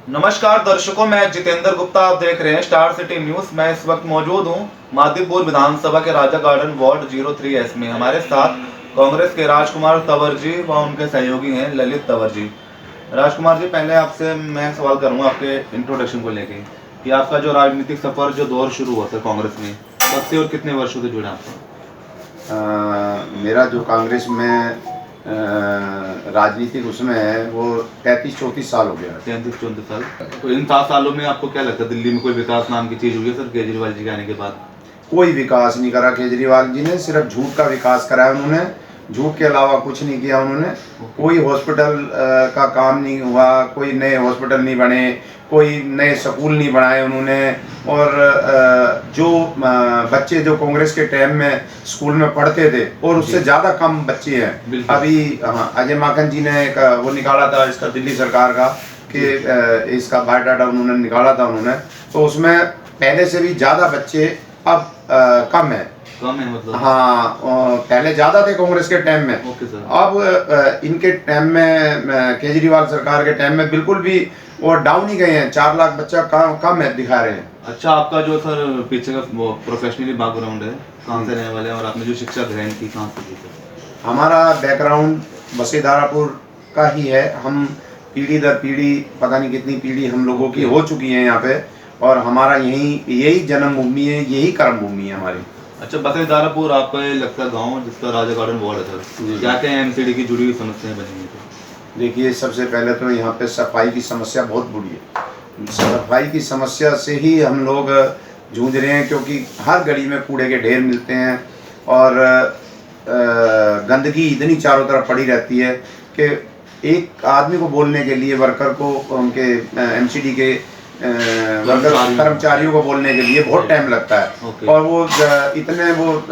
नमस्कार दर्शकों, मैं जितेंद्र गुप्ता। आप देख रहे हैं स्टार सिटी न्यूज। मैं इस वक्त मौजूद हूं मादीपुर विधानसभा के राजा गार्डन वार्ड 03S में। हमारे साथ कांग्रेस के राजकुमार तंवर जी व उनके सहयोगी हैं ललित तंवर जी। राजकुमार जी, पहले आपसे मैं सवाल करूंगा आपके इंट्रोडक्शन को लेके कि आपका जो राजनीतिक सफर जो दौर शुरू हुआ था कांग्रेस में, कब से और कितने वर्षों से जुड़ा आपका? मेरा जो कांग्रेस में राजनीतिक उसमें है वो 33-34 साल हो गया। 33-34 साल। तो इन 7 सालों में आपको क्या लगता है दिल्ली में कोई विकास नाम की चीज हुई है सर केजरीवाल जी के आने के बाद? कोई विकास नहीं करा केजरीवाल जी ने, सिर्फ झूठ का विकास करा है उन्होंने। झूठ के अलावा कुछ नहीं किया उन्होंने। कोई हॉस्पिटल का काम नहीं हुआ, कोई नए हॉस्पिटल नहीं बने, कोई नए स्कूल नहीं बनाए उन्होंने। और जो बच्चे जो कांग्रेस के टाइम में स्कूल में पढ़ते थे और उससे ज़्यादा कम बच्चे हैं अभी। हाँ, अजय माकन जी ने एक वो निकाला था इसका दिल्ली सरकार का कि इसका बायोडाटा उन्होंने निकाला था उन्होंने, तो उसमें पहले से भी ज़्यादा बच्चे अब कम है मतलब? हाँ, पहले ज्यादा थे कांग्रेस के टाइम में। अब इनके टाइम में केजरीवाल सरकार के टाइम में बिल्कुल भी वो डाउन ही गए हैं। 4 लाख बच्चा कम है दिखा रहे हैं। अच्छा, आपका जो सर पीछे का प्रोफेशनली बैकग्राउंड है, कहाँ से रहने वाले हैं और आपने जो शिक्षा ग्रहण की कहाँ से की सर? हमारा बैकग्राउंड बसीधारापुर का ही है। हम पीढ़ी दर पीढ़ी, पता नहीं कितनी पीढ़ी हम लोगों की हो चुकी है यहाँ पे, और हमारा यही जन्मभूमि है, यही कर्म भूमि है हमारी। अच्छा, बसीधारापुर आपका लगता है गाँव जिसका राजा गार्डन वार्ड है सर, क्या क्या एमसीडी की जुड़ी हुई समस्याएं बनी हुई? देखिए, सबसे पहले तो यहाँ पे सफाई की समस्या बहुत बुरी है। सफाई की समस्या से ही हम लोग जूझ रहे हैं, क्योंकि हर गली में कूड़े के ढेर मिलते हैं और गंदगी इतनी चारों तरफ पड़ी रहती है कि एक आदमी को बोलने के लिए, वर्कर को, उनके एमसीडी के वर्कर कर्मचारियों को बोलने के लिए बहुत टाइम लगता है। और वो इतने वो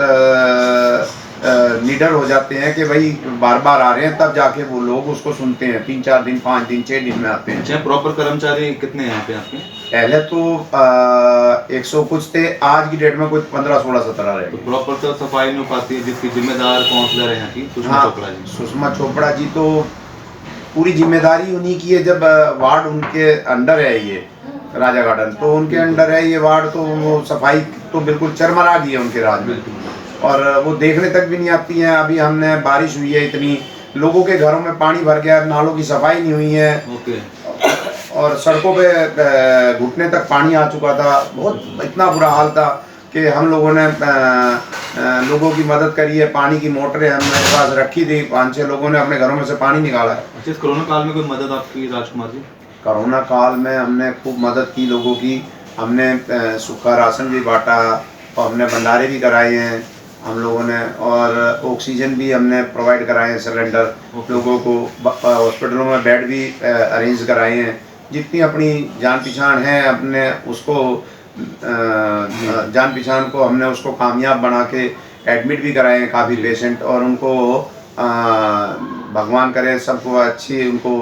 निडर हो जाते हैं कि भाई बार बार आ रहे हैं, तब जाके वो लोग उसको सुनते हैं। 3-4 दिन, 5 दिन, 6 दिन में आते हैं। अच्छा, प्रॉपर कर्मचारी कितने हैं यहाँ पे आपके? पहले तो 100 कुछ थे, आज की डेट में कोई 15, 16, 17 रहे। तो प्रॉपर तो सफाई नहीं हो पाती है, जिसकी जिम्मेदार काउंसलर है यहाँ की सुषमा चोपड़ा जी। सुषमा चोपड़ा जी तो पूरी जिम्मेदारी उन्हीं की है। जब वार्ड उनके अंडर है ये राजा गार्डन, तो उनके अंडर है ये वार्ड, तो वो सफाई तो बिल्कुल चरमरा गई है उनके राज में, और वो देखने तक भी नहीं आती हैं। अभी हमने बारिश हुई है, इतनी लोगों के घरों में पानी भर गया, नालों की सफाई नहीं हुई है और सड़कों पे घुटने तक पानी आ चुका था। बहुत इतना बुरा हाल था कि हम लोगों ने लोगों की मदद करी है। पानी की मोटरें हमने पास रखी थी, 5-6 लोगों ने अपने घरों में से पानी निकाला है। अच्छा, इस कोरोना काल में कोई मदद आपकी राजकुमार जी? कोरोना काल में हमने खूब मदद की लोगों की। हमने सूखा राशन भी बांटा और हमने भंडारे भी कराए हैं हम लोगों ने, और ऑक्सीजन भी हमने प्रोवाइड कराए हैं, सिलेंडर लोगों को। हॉस्पिटलों में बेड भी अरेंज कराए हैं। जितनी अपनी जान पहचान है अपने उसको जान पहचान को हमने उसको कामयाब बना के एडमिट भी कराए हैं काफ़ी पेशेंट, और उनको भगवान करे सबको अच्छी उनको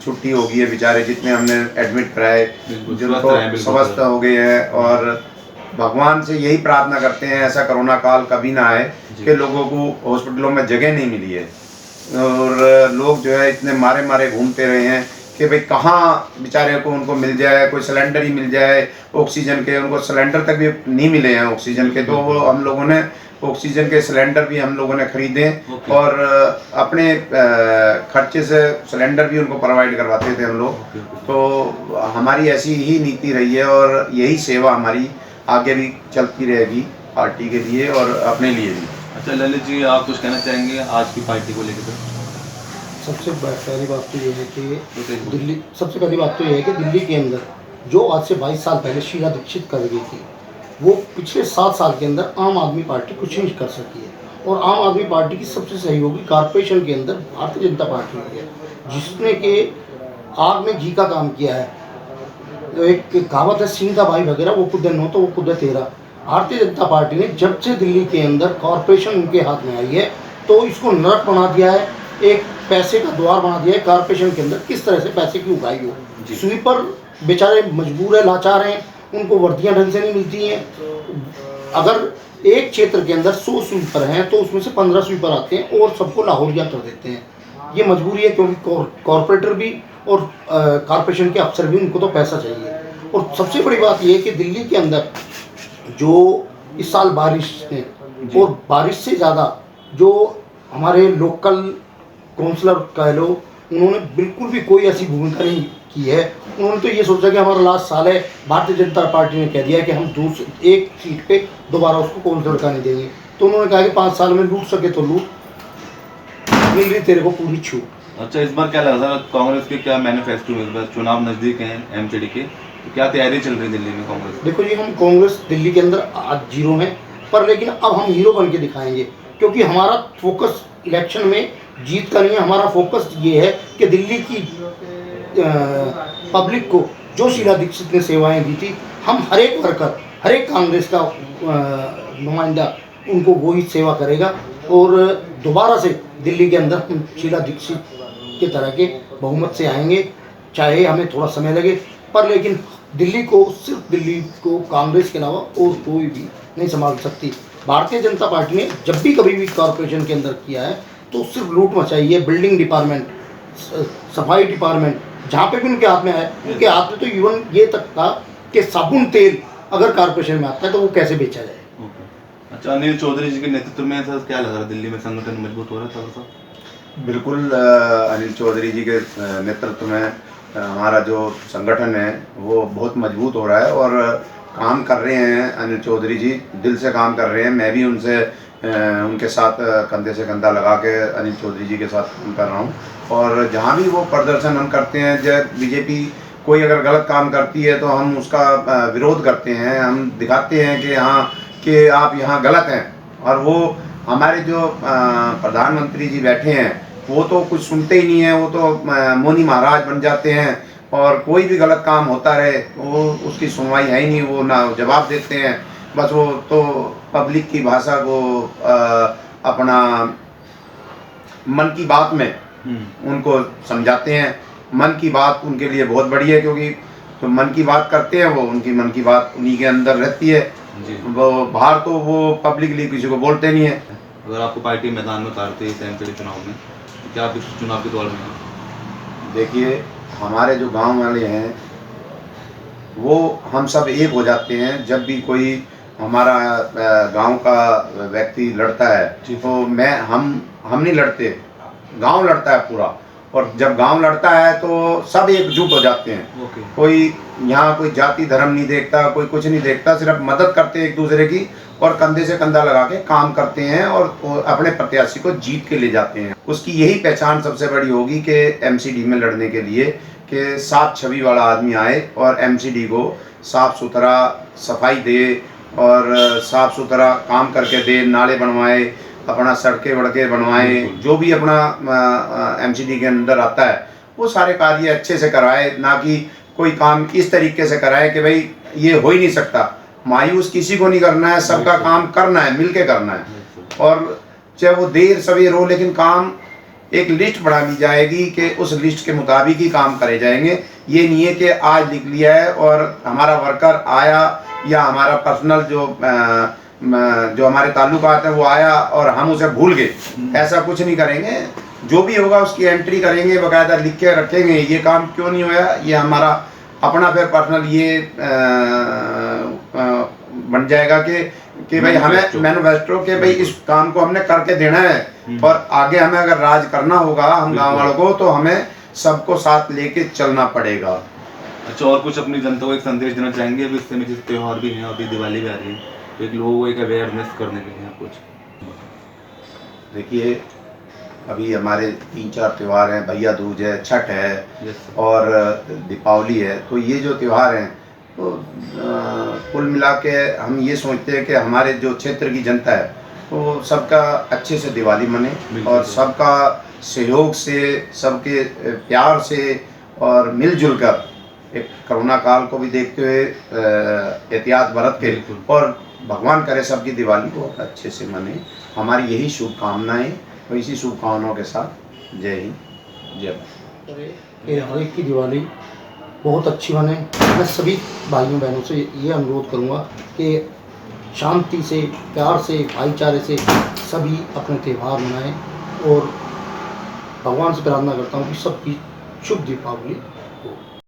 छुट्टी हो गई है। बेचारे जितने हमने एडमिट कराए जिनको स्वस्थ हो गए हैं, और भगवान से यही प्रार्थना करते हैं ऐसा कोरोना काल कभी ना आए कि लोगों को हॉस्पिटलों में जगह नहीं मिली है, और लोग जो है इतने मारे मारे घूमते रहे हैं कि भाई कहाँ बेचारे को उनको मिल जाए, कोई सिलेंडर ही मिल जाए ऑक्सीजन के। उनको सिलेंडर तक भी नहीं मिले हैं ऑक्सीजन के, तो वो हम लोगों ने ऑक्सीजन के सिलेंडर भी हम लोगों ने खरीदे और अपने खर्चे से सिलेंडर भी उनको प्रोवाइड करवाते थे हम लोग। तो हमारी ऐसी ही नीति रही है और यही सेवा हमारी आगे भी चलती रहेगी पार्टी के लिए और अपने लिए भी। अच्छा ललित जी, आप कुछ कहना चाहेंगे आज की पार्टी को लेकर? सबसे पहली बात तो ये है कि सबसे पहली बात तो ये है कि दिल्ली के अंदर जो आज से 22 साल पहले शीला दीक्षित कर गई थी, वो पिछले 7 साल के अंदर आम आदमी पार्टी कुछ नहीं कर सकी है। और आम आदमी पार्टी की सबसे सहयोगी कॉर्पोरेशन के अंदर भारतीय जनता पार्टी हुई है, जिसने कि आग में घी का काम किया है। तो एक कहावत है, सीधा भाई वगैरह वो खुद नो तो वो खुद तेरा। भारतीय जनता पार्टी ने जब से दिल्ली के अंदर कॉर्पोरेशन उनके हाथ में आई है, तो इसको नरक बना दिया है, एक पैसे का द्वार बना दिया है। कॉर्पोरेशन के अंदर किस तरह से पैसे की उगाई हो। स्वीपर बेचारे मजबूर है, लाचार हैं, उनको वर्दियां ढंग से नहीं मिलती हैं। अगर एक क्षेत्र के अंदर 100 स्वीपर हैं तो उसमें से 15 स्वीपर आते हैं और सबको लाहौरिया कर देते हैं। ये मजबूरी है, क्योंकि कॉरपोरेटर भी और कॉरपोरेशन के अफसर भी, उनको तो पैसा चाहिए। और सबसे बड़ी बात ये है कि दिल्ली के अंदर जो इस साल बारिश ने, और बारिश से ज़्यादा जो हमारे लोकल काउंसलर कह लो, उन्होंने बिल्कुल भी कोई ऐसी भूमिका नहीं की है। उन्होंने तो ये सोचा कि हमारा लास्ट साल है, भारतीय जनता पार्टी ने कह दिया कि हम एक सीट पे दोबारा उसको काउंसलर का नहीं देंगे। तो उन्होंने कहा कि 5 साल में लूट सके तो लूट, मिल रही तेरे को पूरी छूट। अच्छा, इस बार क्या लग रहा है कांग्रेस के क्या मैनिफेस्टो में? इस बार चुनाव नजदीक हैं एमसीडी के, तो क्या तैयारी चल रही है दिल्ली में कांग्रेस? देखो जी, हम कांग्रेस दिल्ली के अंदर आज जीरो हैं, पर लेकिन अब हम हीरो बन के दिखाएंगे, क्योंकि हमारा फोकस इलेक्शन में जीत का नहीं है। हमारा फोकस ये है कि दिल्ली की पब्लिक को जो शीला दीक्षित ने सेवाएं दी थी, हम हर एक वर्कर, हर एक कांग्रेस का नुमाइंदा उनको वो ही सेवा करेगा, और दोबारा से दिल्ली के अंदर हम शीला दीक्षित के तरह के बहुमत से आएंगे, चाहे हमें थोड़ा समय लगे, पर लेकिन दिल्ली को, सिर्फ दिल्ली को कांग्रेस के अलावा और कोई भी नहीं संभाल सकती। भारतीय जनता पार्टी ने जब भी कभी भी कॉरपोरेशन के अंदर किया है तो सिर्फ लूट मचाई है। बिल्डिंग डिपार्टमेंट, सफाई डिपार्टमेंट, जहाँ पे भी उनके हाथ में आया, उनके हाथ में तो इवन ये तक था कि साबुन तेल अगर कॉरपोरेशन में आता है तो वो कैसे बेचा जाए। अच्छा, अनिल चौधरी जी के नेतृत्व में ऐसा क्या लग रहा है, दिल्ली में संगठन मजबूत हो रहा था सर? बिल्कुल, अनिल चौधरी जी के नेतृत्व में हमारा जो संगठन है वो बहुत मजबूत हो रहा है, और काम कर रहे हैं अनिल चौधरी जी, दिल से काम कर रहे हैं। मैं भी उनसे उनके साथ कंधे से कंधा लगा के अनिल चौधरी जी के साथ काम कर रहा हूँ, और जहाँ भी वो प्रदर्शन हम करते हैं, जब बीजेपी कोई अगर गलत काम करती है तो हम उसका विरोध करते हैं, हम दिखाते हैं कि हाँ, कि आप यहाँ गलत हैं। और वो हमारे जो प्रधानमंत्री जी बैठे हैं वो तो कुछ सुनते ही नहीं हैं, वो तो मोनी महाराज बन जाते हैं, और कोई भी गलत काम होता रहे वो उसकी सुनवाई है ही नहीं, वो ना जवाब देते हैं। बस वो तो पब्लिक की भाषा को अपना मन की बात में उनको समझाते हैं। मन की बात उनके लिए बहुत बड़ी है, क्योंकि तो मन की बात करते हैं वो, उनकी मन की बात उन्हीं के अंदर रहती है। वो बाहर तो वो पब्लिकली किसी को बोलते नहीं है। अगर आपको पार्टी मैदान में उतारते हैं एमसीडी चुनाव में, तो क्या आप इस चुनाव के दौर में हैं? देखिए, हमारे जो गांव वाले हैं वो हम सब एक हो जाते हैं। जब भी कोई हमारा गांव का व्यक्ति लड़ता है तो हम नहीं लड़ते, गांव लड़ता है पूरा। और जब गांव लड़ता है तो सब एकजुट हो जाते हैं। कोई यहाँ कोई जाति धर्म नहीं देखता, कोई कुछ नहीं देखता, सिर्फ मदद करते हैं एक दूसरे की, और कंधे से कंधा लगा के काम करते हैं, और अपने प्रत्याशी को जीत के ले जाते हैं। उसकी यही पहचान सबसे बड़ी होगी कि एमसीडी में लड़ने के लिए कि साफ छवि वाला आदमी आए और एमसीडी को साफ सुथरा सफाई दे, और साफ सुथरा काम करके दे, नाले बनवाए, अपना सड़कें वड़कें बनवाए, जो भी अपना एमसीडी के अंदर आता है वो सारे कार्य अच्छे से कराए, ना कि कोई काम इस तरीके से कराए कि भाई ये हो ही नहीं सकता। मायूस किसी को नहीं करना है, सबका काम करना है, मिलके करना है, और चाहे वो देर सवेर हो, लेकिन काम एक लिस्ट बना ली जाएगी कि उस लिस्ट के मुताबिक ही काम करे जाएंगे। ये नहीं है कि आज लिख लिया है और हमारा वर्कर आया या हमारा पर्सनल जो हमारे ताल्लुकात है वो आया और हम उसे भूल गए, ऐसा कुछ नहीं करेंगे। जो भी होगा उसकी एंट्री करेंगे, बाकायदा लिख के रखेंगे ये काम क्यों नहीं हुआ, ये हमारा अपना फिर पर्सनल ये बन जाएगा कि भाई हमें मैनिफेस्टो के भाई इस काम को हमने करके देना है, और आगे हमें अगर राज करना होगा हम गांव वालों को, तो हमें सबको साथ लेके चलना पड़ेगा। अच्छा, और कुछ अपनी जनता को एक संदेश देना चाहेंगे अभी इससे में, जिस त्यौहार भी है, अभी दिवाली भी आ रही है, तो एक लोगों को एक अवेयरनेस करने के लिए कुछ? देखिए, अभी हमारे 3-4 त्यौहार हैं, भैया दूज है, छठ है और दीपावली है। तो ये जो त्यौहार हैं तो कुल मिला के हम ये सोचते हैं कि हमारे जो क्षेत्र की जनता है तो सबका अच्छे से दिवाली मने, और सबका सहयोग से, सबके प्यार से और मिलजुल कर एक कोरोना काल को भी देखते हुए एहतियात बरत के, और भगवान करे सबकी दिवाली को अच्छे से मने। हमारी यही शुभकामनाएं, और इसी शुभकामनाओं के साथ जय हिंद, जय भारत। हर एक की दिवाली बहुत अच्छी बने। मैं सभी भाइयों बहनों से ये अनुरोध करूँगा कि शांति से, प्यार से, भाईचारे से सभी अपने त्यौहार मनाएं, और भगवान से प्रार्थना करता हूँ कि सबकी शुभ दीपावली